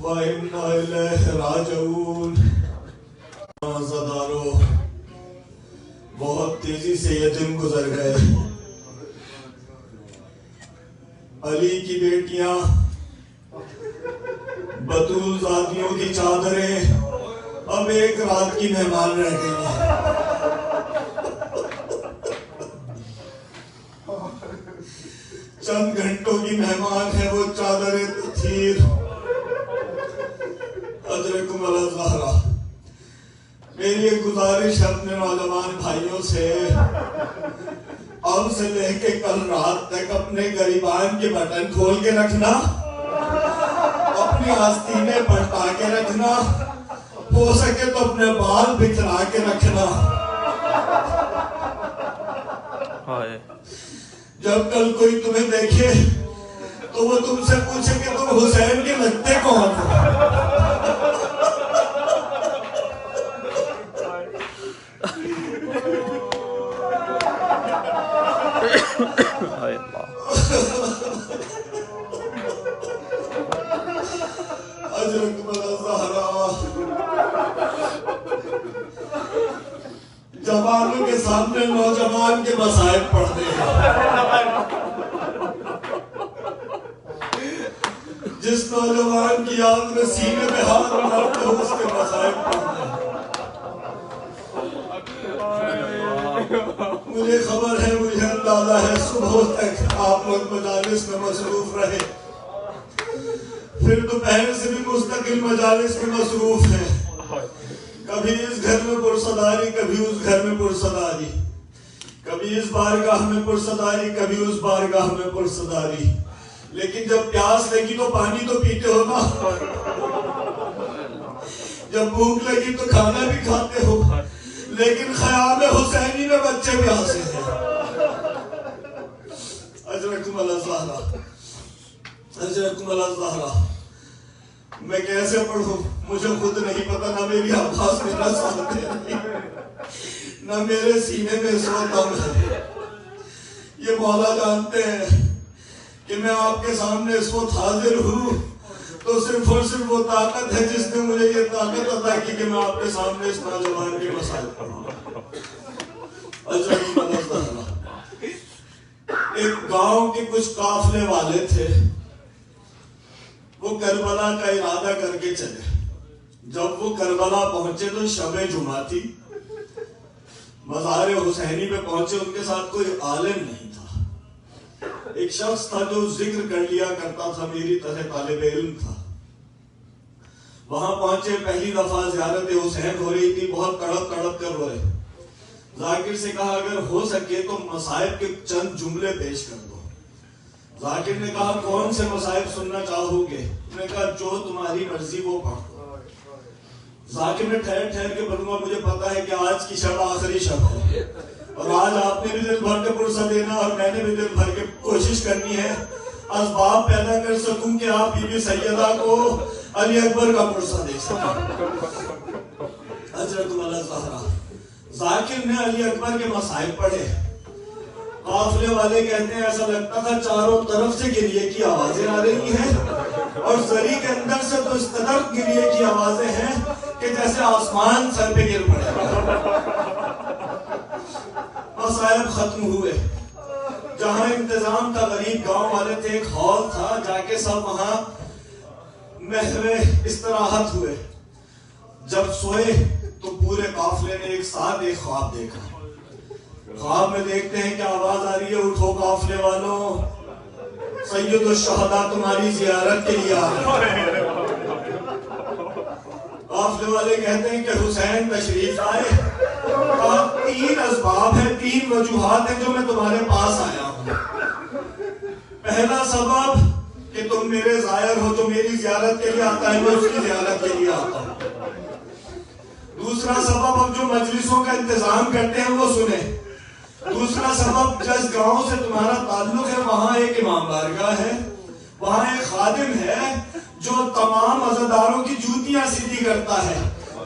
وَإِنَّا إِلَيْهِ راجعون۔ عزادارو، بہت تیزی سے یہ دن گزر گئے۔ علی کی بیٹیاں، بطول زادیوں کی چادریں اب ایک رات کی مہمان رہ گئی ہیں۔ چند گھنٹوں کی مہمان ہے وہ چادریں تطہیر۔ اجرکم الزہرا، میری ایک گزارش ہے اپنے نوجوان بھائیوں سے، اب سے لے کے کل رات تک اپنے گریبان کے بٹن کھول کے رکھنا، اپنی آستینیں پلٹا کے رکھنا، ہو سکے تو اپنے بال بکھرا کے رکھنا۔ جب کل کوئی تمہیں دیکھے تو وہ تم سے پوچھے کہ تم حسین کے لگتے کون ہو؟ اجرکم الزہرا، جوانوں کے سامنے نوجوان کے مصائب پڑھتے ہیں۔ جس نوجوان کی یاد میں سینے پہ ہاتھ مارتے ہو اس کے مصائب پڑھتے ہیں۔ مجھے خبر ہے، مجھے اندازہ ہے صبح تک آپ لوگ مجالس میں مصروف رہے، پھر دوپہر سے بھی مستقل مجالس میں مصروف ہیں۔ کبھی اس گھر میں پرصداری، کبھی اس گھر میں پرصداری، کبھی اس بارگاہ میں پرصداری، کبھی اس بارگاہ میں پرصداری۔ لیکن جب پیاس لگی تو پانی تو پیتے ہو نا، جب بھوک لگی تو کھانا بھی کھاتے ہو، لیکن خیام حسینی میں بچے بھی حاصل ہیں۔ اجرکم الزہرا، اجرکم الزہرا۔ میں کیسے پڑھوں مجھے خود نہیں پتا، نہ میری آواز میرا ساتھ دے رہی، نہ میرے سینے میں اس وقت دم ہے۔ یہ مولا جانتے ہیں کہ میں آپ کے سامنے اس وقت حاضر ہوں تو صرف اور صرف وہ طاقت ہے جس نے مجھے یہ طاقت عطا کی کہ میں آپ کے سامنے اس نوجوان کے مسائل پڑھوں۔ اجرکم الزہرا۔ ایک گاؤں کے کچھ قافلے والے تھے، وہ کربلا کا ارادہ کر کے چلے۔ جب وہ کربلا پہنچے تو شب جمعہ تھی، مزار حسینی پہ پہنچے، ان کے ساتھ کوئی عالم نہیں تھا، ایک شخص تھا جو ذکر کر لیا کرتا تھا، میری طرح طالب علم تھا۔ وہاں پہنچے، پہلی دفعہ زیارت حسین ہو رہی تھی، بہت تڑپ تڑپ کر روئے۔ ذاکر سے کہا اگر ہو سکے تو مصائب کے چند جملے پیش کر دو۔ ذاکر نے کہا کون سے مصائب سننا چاہو گے؟ انہوں نے کہا جو تمہاری مرضی وہ پڑھ دو۔ ذاکر نے ٹھہر ٹھہر کے پڑھوں گا، مجھے پتا ہے کہ آج کی شب آخری شب ہے، اور آج آپ نے بھی دل بھر کے پرسہ دینا اور میں نے بھی دل بھر کے کوشش کرنی ہے اسباب پیدا کر سکوں کہ آپ بی بی سیدہ کو علی اکبر کا پرسہ دے سکیں۔ اجرکم الزہرا۔ ذاکر نے علی اکبر کے مصائب پڑھے۔ قافلے والے کہتے ہیں ایسا لگتا تھا چاروں طرف سے گریے کی آوازیں آ رہی ہیں، اور زری کے اندر سے تو اس قدر گریے کی آوازیں ہیں کہ جیسے آسمان سر پہ گر پڑے۔ مصائب ختم ہوئے۔ جہاں انتظام تھا، غریب گاؤں والے تھے، ایک ہال تھا، جا کے سب وہاں محو استراحت ہوئے۔ جب سوئے تو پورے قافلے نے ایک ساتھ ایک خواب دیکھا۔ خواب میں دیکھتے ہیں کہ آواز آ رہی ہے اٹھو قافلے والوں، سید الشہداء تمہاری زیارت کے لیے آ رہے ہیں۔ قافلے والے کہتے ہیں کہ حسین تشریف آئے، کہا تین اسباب ہیں، تین وجوہات ہیں جو میں تمہارے پاس آیا ہوں۔ پہلا سبب کہ تم میرے زائر ہو، جو میری زیارت کے لیے آتا ہے میں اس کی زیارت کے لیے آتا ہوں۔ دوسرا سبب اب جو مجلسوں کا انتظام کرتے ہیں وہ سنیں۔ دوسرا سبب جس گاؤں سے تمہارا تعلق ہے وہاں ایک امام بارگاہ ہے، وہاں ایک خادم ہے جو تمام عزاداروں کی جوتیاں سیدھی کرتا ہے۔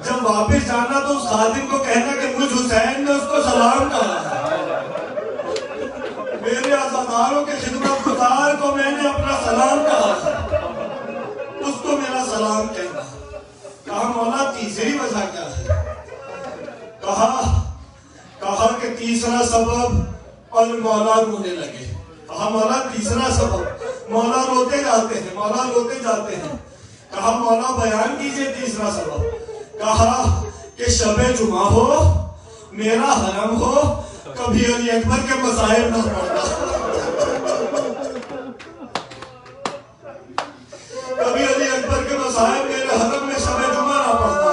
جب واپس جانا تو اس خادم کو کہنا کہ مجھ حسین نے اس کو سلام کہا ہے۔ میرے عزاداروں کے خدمت گزار کو میں نے اپنا سلام کہا ہے، اس کو میرا سلام کہنا. کہا مولا تیسری وجہ کیا ہے؟ کہا کہ تیسرا سبب، اور مولا رونے لگے. کہا مولا تیسرا سبب؟ مولا روتے جاتے ہیں، مولا روتے جاتے ہیں. کہا مولا بیان کیجئے تیسرا سبب. کہا کہ شب جمعہ ہو، میرا حرم ہو، کبھی علی اکبر کے مصائب نہ پڑھتا، کبھی علی اکبر کے مصائب میرے حرم میں شب جمعہ نہ پڑھتا.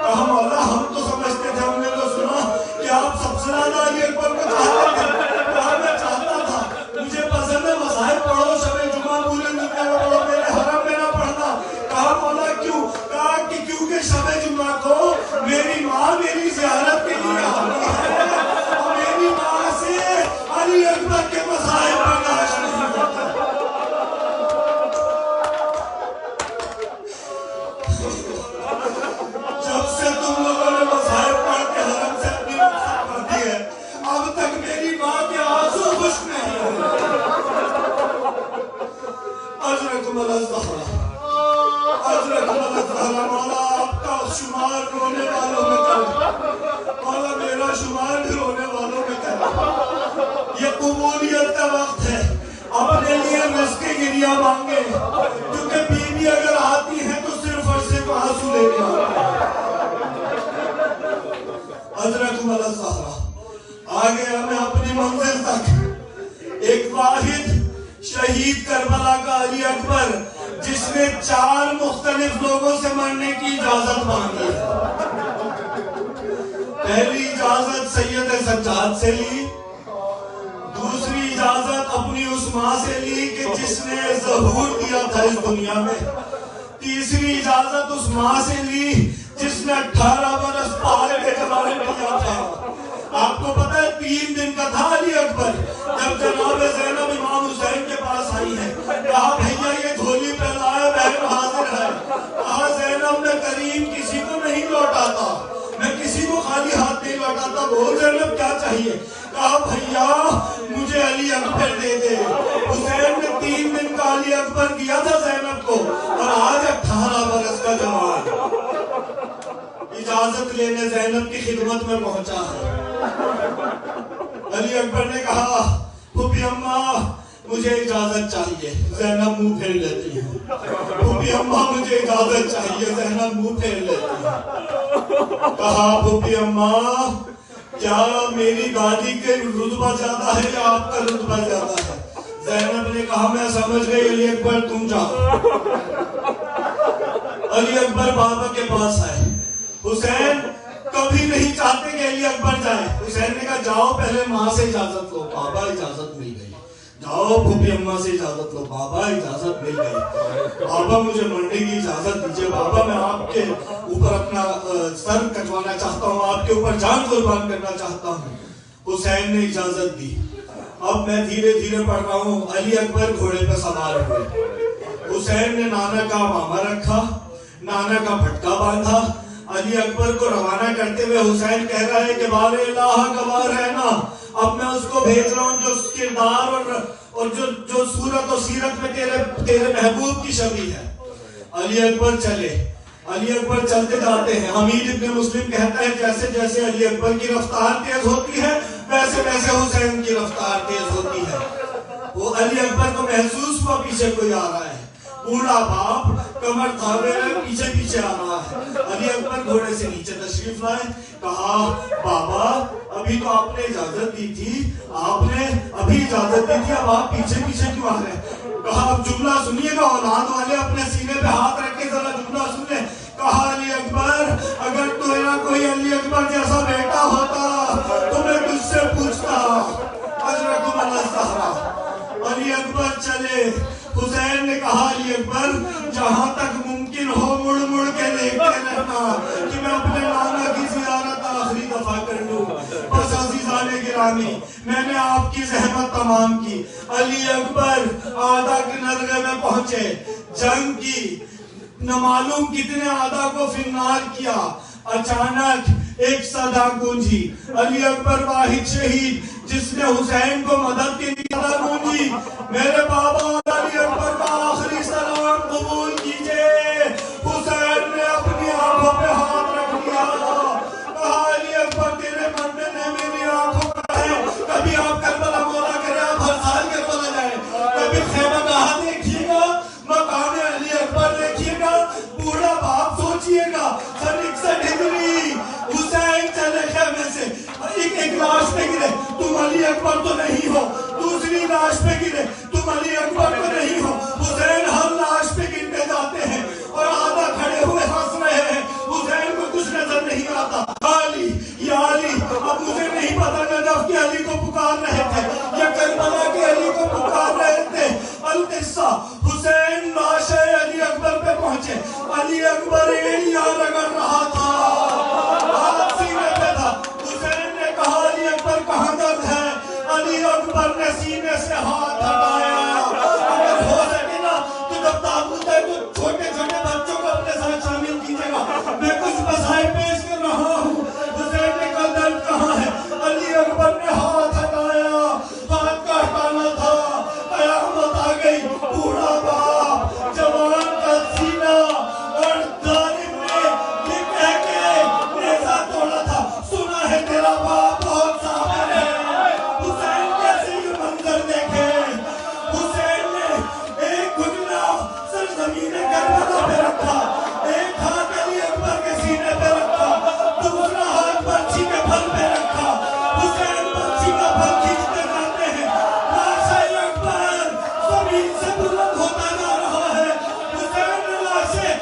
کہا مولا ہم تو سمجھتے تھے، ہم نے تو سنا کہ آپ سب سے زیادہ علی اکبر کو چاہتے تھے. کہا میں چاہتا تھا، مجھے پسند ہے مصائب پڑھو، شب جمعہ پورے دنیا میں پڑھو، میرے حرم میں نہ پڑھنا. کہا مولا کیوں؟ کہا کہ کیونکہ شب جمعہ کو میری ماں میری زیارت کے لیے آتی ہے، اور میری ماں سے علی اکبر کے مصائب برداشت نہیں ہوتا. جب سے تم لوگوں نے مصائب پڑھ کے حرم سے اپنی رخصت کر دی ہے، اب تک میری ماں کے آنسو خشک نہیں ہوئے. اجرکم الزہرا، اجرکم الزہرا. مولا آپ کا شمار رونے والوں میں کریں، مولا میرا شمار بھی رونے والوں میں کریں. یہ قبولیت کا وقت ہے، اپنے لیے رزق گریہ مانگے، کیونکہ بیوی اگر آتی ہے تو صرف عرصے کو آنسو لے کے آتی ہے. اجرکم الزہرا. آگے ہمیں اپنی منزل تک. ایک واحد شہید کربلا کا علی اکبر، جس نے 4 مختلف لوگوں سے مرنے کی اجازت مانگی ہے. پہلی اجازت سید سجاد سے لی، دوسری اجازت اپنی اس ماں سے لی کہ جس نے ظہور دیا تھا اس دنیا میں، تیسری اجازت اس ماں سے لی جس نے 18 برس پال کے جوان کیا تھا. آپ کو پتہ ہے 3 دن کا تھا علی اکبر جب جناب زینب امام حسین کے پاس آئی ہے. کہا بھیا یہ جھولی پھیلائے، بہن حاضر ہے. کہا زینب میں کریم کسی کو نہیں لوٹاتا، میں کسی کو خالی ہاتھ نہیں لوٹاتا. بول زینب کیا چاہیے؟ کہا بھیا مجھے علی اکبر دے دے. حسین نے 3 دن کا علی اکبر دیا تھا زینب کو، اور آج 18 برس کا جوان اجازت لینے زینب کی خدمت میں پہنچا ہے. علی اکبر نے کہا پھوپھی اماں مجھے اجازت چاہیے. زینب منہ پھیر لیتی ہے. پھوپھی اماں مجھے اجازت چاہیے. زینب منہ پھیر لیتی ہے. کہا پھوپھی اماں کیا میری دادی کے رتبہ زیادہ ہے یا آپ کا رتبہ زیادہ ہے؟ زینب نے کہا میں سمجھ گئی علی اکبر تم جاؤ. علی اکبر بابا کے پاس آئے. حسین کبھی نہیں چاہتے کہ علی اکبر جائے. حسین نے کہا جاؤ پہلے ماں سے اجازت لو. بابا اجازت مل گئی. جاؤ پھوپھی اماں سے اجازت لو. بابا اجازت مل گئی. بابا مجھے مرنے کی اجازت دیجیے. بابا میں آپ کے اوپر اپنا سر کٹوانا چاہتا ہوں، آپ کے اوپر جان قربان کرنا چاہتا ہوں. حسین نے اجازت دی. اب میں دھیرے دھیرے پڑھ رہا ہوں. علی اکبر گھوڑے پہ سوار ہوئے. حسین نے نانا کا ماما رکھا، نانا کا پھٹکا باندھا. علی اکبر کو روانہ کرتے ہوئے حسین کہہ رہا ہے کہ بار الہ گواہ رہنا، اب میں اس کو بھیج رہا ہوں جو کردار اور جو صورت و سیرت میں تیرے محبوب کی شبیہ ہے. علی اکبر چلے. علی اکبر چلتے جاتے ہیں. حمید ابن مسلم کہتا ہے جیسے جیسے علی اکبر کی رفتار تیز ہوتی ہے ویسے ویسے حسین کی رفتار تیز ہوتی ہے. وہ علی اکبر کو محسوس ہوا پیچھے کوئی آ رہا ہے. بوڑھا باپ کمر تھامے پیچھے پیچھے آ رہا ہے. علی اکبر گھوڑے سے نیچے تشریف لائے. کہا بابا ابھی تو آپ نے اجازت دی تھی، آپ نے ابھی اجازت دی تھی، اب آپ پیچھے پیچھے کیوں آ رہے ہیں؟ کہا اب جملہ سنیے گا. اولاد والے اپنے سینے پہ ہاتھ رکھ کے ذرا جملہ سن لیں. کہا علی اکبر اگر تیرا کوئی علی اکبر جیسا بیٹا ہوتا تو میں تجھ سے پوچھتا. اجرکم الزہرا. علی اکبر چلے. حسین نے کہا علی اکبر جہاں تک ممکن ہو مڑ مڑ کے دیکھتے رہنا کہ میں اپنے نانا کی زیارت آخری دفعہ کر لوں. بس عزیزان گرامی میں نے آپ کی زحمت تمام کی. علی اکبر آدھا کے نرغے میں پہنچے. جنگ کی نہ معلوم کتنے آدھا کو فنار کیا. اچانک ایک صدا گونجی. علی اکبر واحد شہید جس نے حسین کو مدد کی صدا گونجی. میرے بابا علی اکبر کا آخری سلام قبول کیجئے. پہنچیے گا 61 ہجری حسین چلے خیمے سے ایک لاش پہ گرے تم علی اکبر تو نہیں ہو دوسری لاش پہ گرے تم علی اکبر تو نہیں ہو حسین ہر لاش پہ گرتے جاتے ہیں اور آدھا کھڑے ہوئے ہنس رہے ہیں حسین کو کچھ نظر نہیں آتا علی یا علی اب مجھے نہیں پتا نجف کے علی کو پکار رہے تھے یا کربلا کے علی کو پکار رہے تھے القصہ حسین لاش علی اکبر پہ پہنچے علی اکبر ایڑیاں رگڑ رہا تھا ہاتھ سینے پہ تھا حسین نے کہا علی اکبر کہاں درد ہے علی اکبر نے سینے سے ہاتھ ہٹایا اگر ہو سکے نا تو جب تابوت ہے تو چھوٹے چھوٹے بچوں کو اپنے ساتھ شامل کیجیے گا میں کچھ مسائل پیش کر رہا ہوں حسین نے کہا درد کہاں ہے علی اکبر نے ہاتھ ہٹایا ہاتھ کا ہٹانا تھا قیامت آ گئی بوڑھا باپ جوان کا سینہ اور ظالم نے یہ کہہ کے نیزہ توڑا تھا سنا ہے تیرا باپ بہت صابر ہے حسین کیسے یہ منظر دیکھے حسین نے ایک گھٹنا سرزمین کربلا پہ رکھا ایک ہاتھ علی اکبر کے سینے پہ رکھا دوسرا ہاتھ برچھی کے پھل پہ رکھا حسین برچھی کا پھل کھینچتے جاتے ہیں لاش اکبر زمین سے بلند ہوتا جا رہا ہے حسین نے لاشیں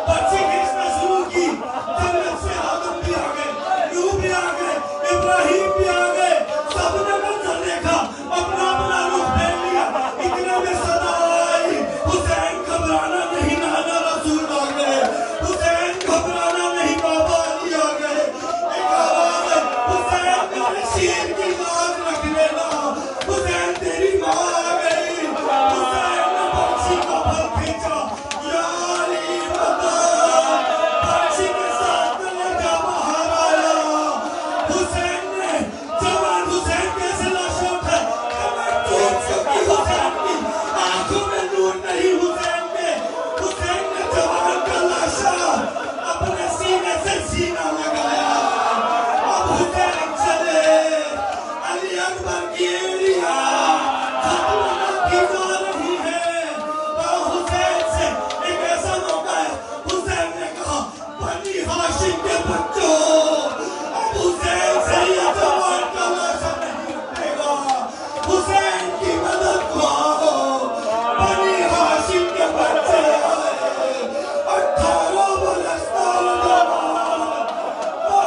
برچھی کھینچنا شروع کی جنت سے آدم بھی آ گئے نوح بھی آ گئے ابراہیم بھی آ گئے سب نے منظر دیکھا اپنا اپنا رخ پھیر لیا اتنے میں صدا آئی حسین گھبرانا نہیں نانا رسول آ گئے حسین گھبرانا نہیں بابا علی آ گئے ایک آواز ہے حسین میرے شیر کی لاز رکھ لینا حسین تیری ماں آ گئی حسین نے برچھی کا پھل کھینچا یا علی مدد برچھی کے ساتھ کلیجہ باہر آیا حسین نے جوان حسین کیسے لاشیں اٹھائے کمر ٹوٹ چکی حسین کی آنکھوں میں نور نہیں حسین کے حسین نے جوان کا لاشا اپنے سینے سے سینہ لگایا اب حسین چلے علی اکبر کی ایڑیاں ختم کی جا رہی ہے اور حسین سے ایک ایسا موقع ہے حسین نے کہا بنی ہاشم کے بچوں اب حسین سے یہ جوان کا لاشا نہیں اٹھے گا حسین کی مدد کو آؤ بنی ہاشم کے بچے آئے 18 برس نوجوان پاک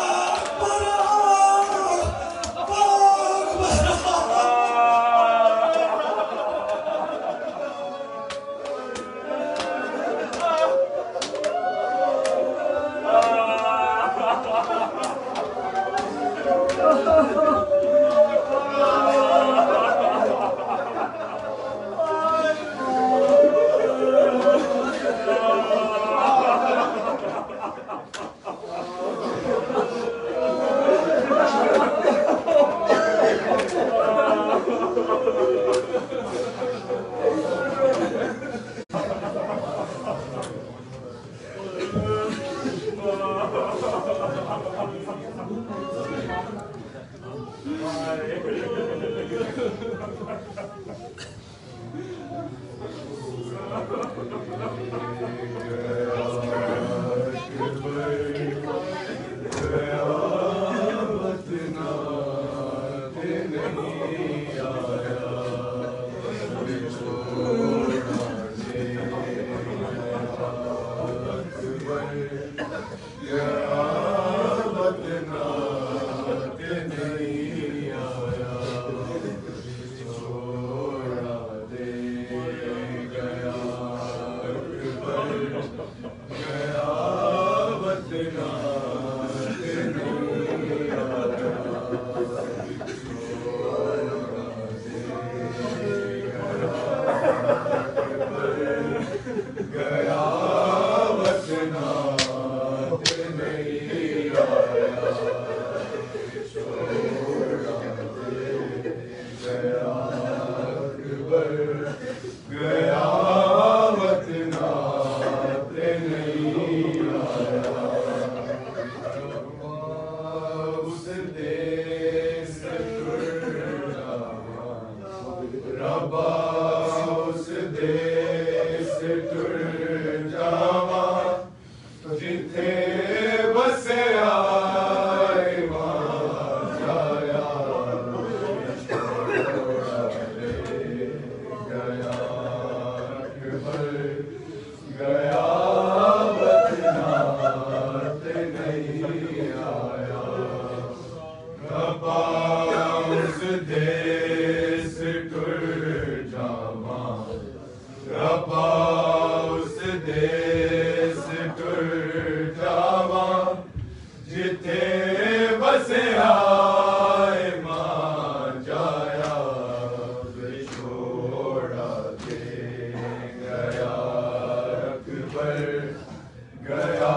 گیا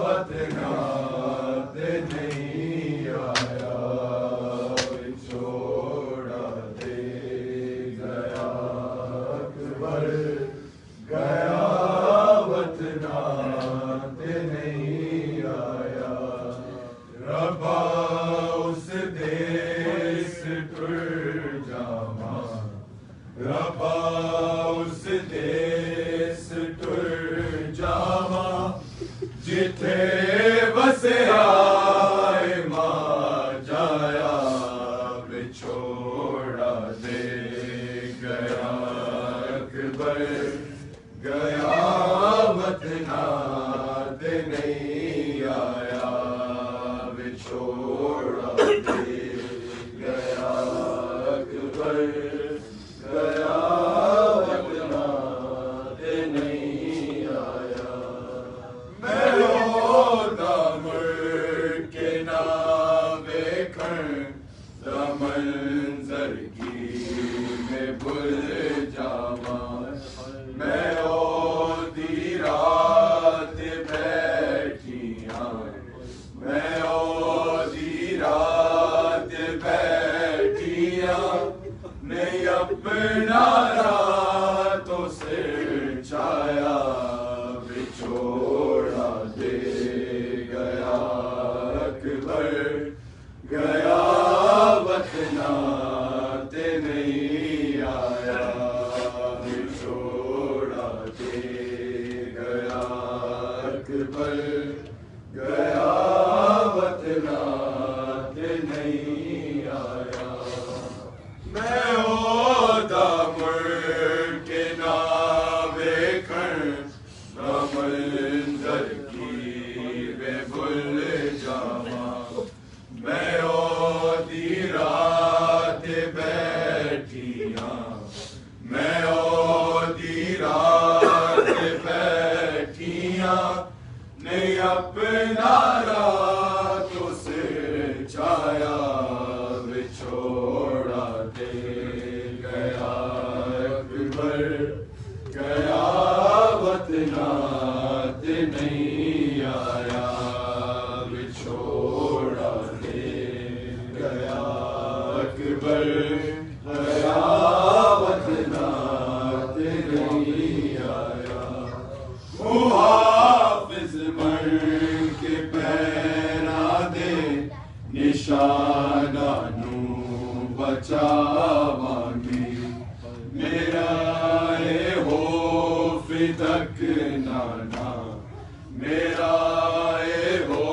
وطنات نہیں آیا چھوڑا دے گیا اکبر گیا وطنات نہیں آیا ربا اس دیس ٹر جاما ربا اس دیس ٹر جاما جتھے بسیا ماں جایا بچھوڑا دے گیا اکبر گیا وطنات نہیں آیا بچھوڑا دے گیا اکبر گیا وطنات نہیں آیا میں دامر کے نام کھڑ منظر کی میں بھول جاما میں دی رات بیٹھیاں میں دی رات بیٹھیاں نہیں اپنا راتوں سے چھایا بچھوڑا دے گیا اکبر گیا وطنات نہیں آیا بچھوڑا دے گیا اکبر گیا وطنات نہیں آیا میں دامر کے نام کھڑ منظر کی میں بھول جاما میں دی رات بیٹھیاں میں دی رات بیٹھیاں نہیں اپنا راتوں سے چھایا بچھوڑا دے گیا اکبر گیا وطنات نہیں آیا بچھوڑا دے گیا اکبر گیا وطنات نہیں آیا محافظ مر کے پیرا دے نشانہ نو بچاوانگی میرا اے ہو فدک نانا میرا اے ہو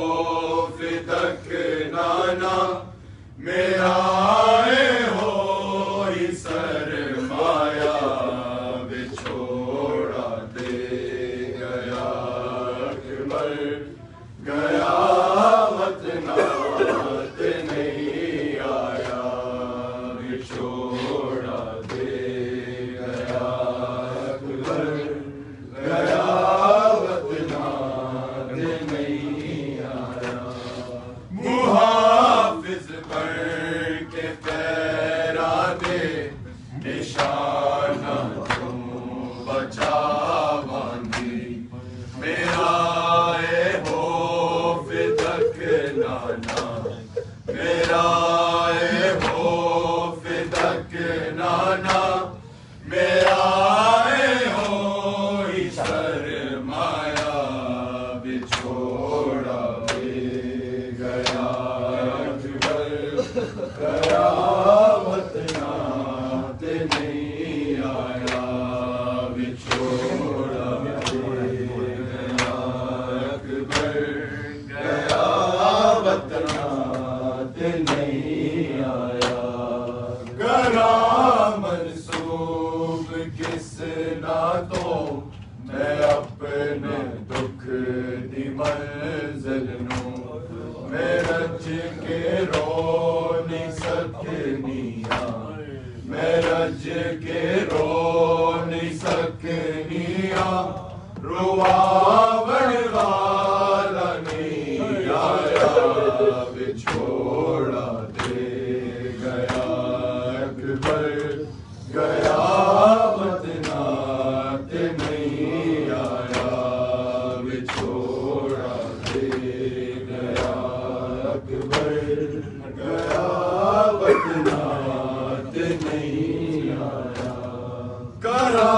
فدک نانا میرا اے ہو سرمایا بچھوڑا دے گیا اکبر گیا وطنات نہیں آیا بچھوڑا دے گیا اکبر گیا وطنات بچھوڑا دے گیا اکبر گیا وطنات نہیں آیا کرا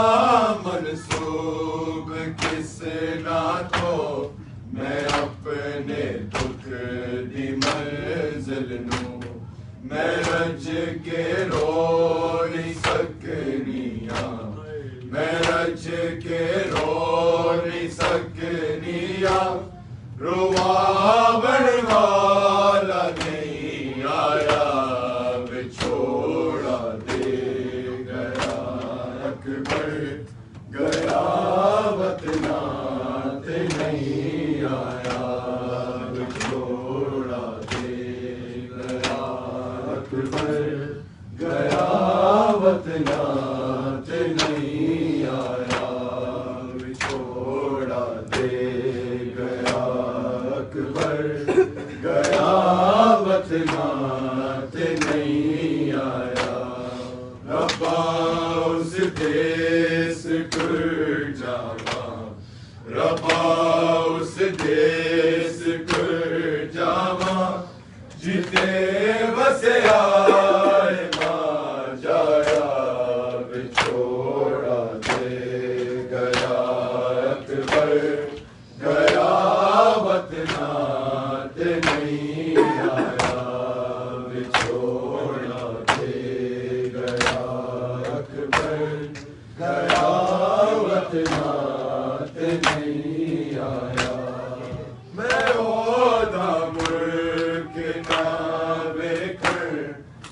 منسوب کس ناتوں میں اپنے دکھ دی منزل نوں میں رج کے رو نہیں سکنیاں میں رج کے رو نہیں سکنیاں رواوڑ والا نہیں آیا بچھوڑا دے گیا اکبر گیا وطنات نہیں آیا بچھوڑا دے گیا اکبر گیا وطنات نہیں آیا بچھوڑا دے گیا اکبر گیا وطنات نہیں آیا ربا اس دیس ٹر جاواں ربا اس دیس ٹر جاواں جتے وسیا ماں جایا بچھوڑا دے گیا اکبر گیا وطنات نہیں آیا بچھوڑا دے گیا اکبر گیا وطنات نہیں آیا میں عہدہ ملک نہ بیکھر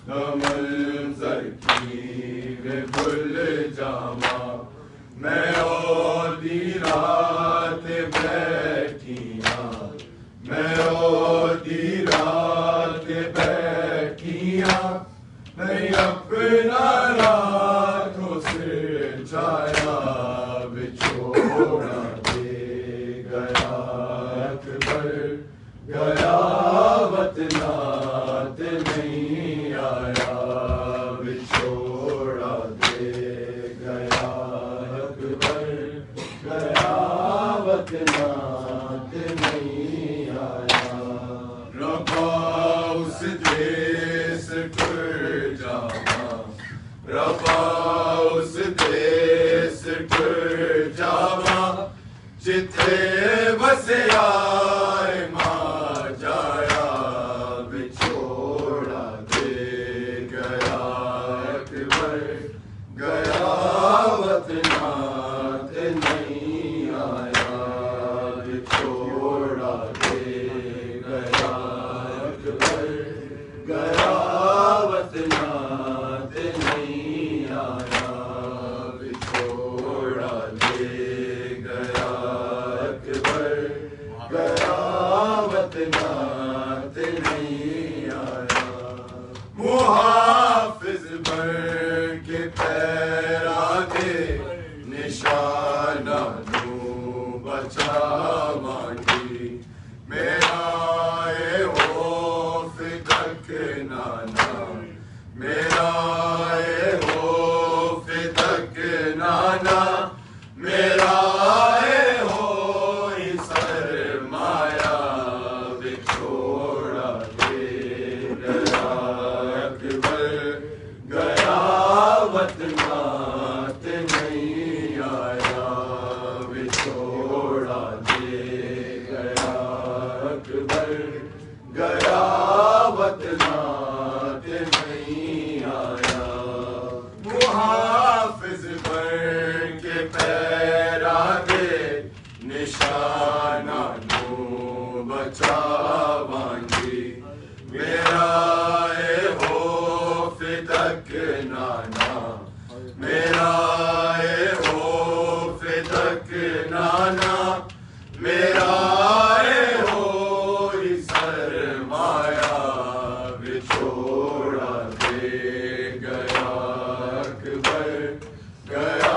منظر کی میں بھول جاواں میں عہدی رات بیٹھیاں میں عہدی رات بیٹھیاں نہیں اپنا راتوں سے جایا بچھوڑا دے گیا اکبر گیا وطنات نہیں آیا بچھوڑا دے گیا اکبر گیا وطنات نہیں آیا ربا اس دیس ٹر جاواں ربا اس دیس ٹر جاواں جتھے وسیا ماں جایا بچھوڑا دے گیا اکبر گیا وطنات نہیں آیا بچھوڑا دے گیا اکبر گیا وطنات نہیں آیا بچھوڑا دے گیا اکبر گیا وطنات نہیں آیا محافظ بن کے پیرا دے نشانہ دوں بچاواں گی میرا اے خوف تک نانا میرا اے خوف تک نانا میرا اے ہوئی سرمایہ بچھوڑا دے گیا اکبر گیا وطنات نہیں آیا بچھوڑا دے گیا اکبر گیا وطنات نہیں آیا محافظ بن کے پیرا دے نشانہ دوں بچاواں گی میرا اے خوف تک نانا میرا اے خوف تک نانا میرا اے ہوئی سرمایہ بچھوڑا دے گیا اکبر گیا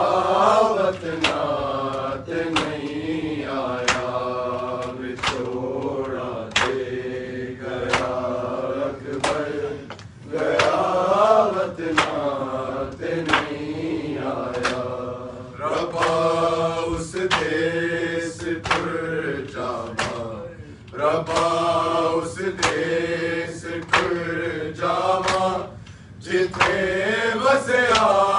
وطنات نہیں آیا جاوا ربا اس دیس کر جاوا جتھے وسیا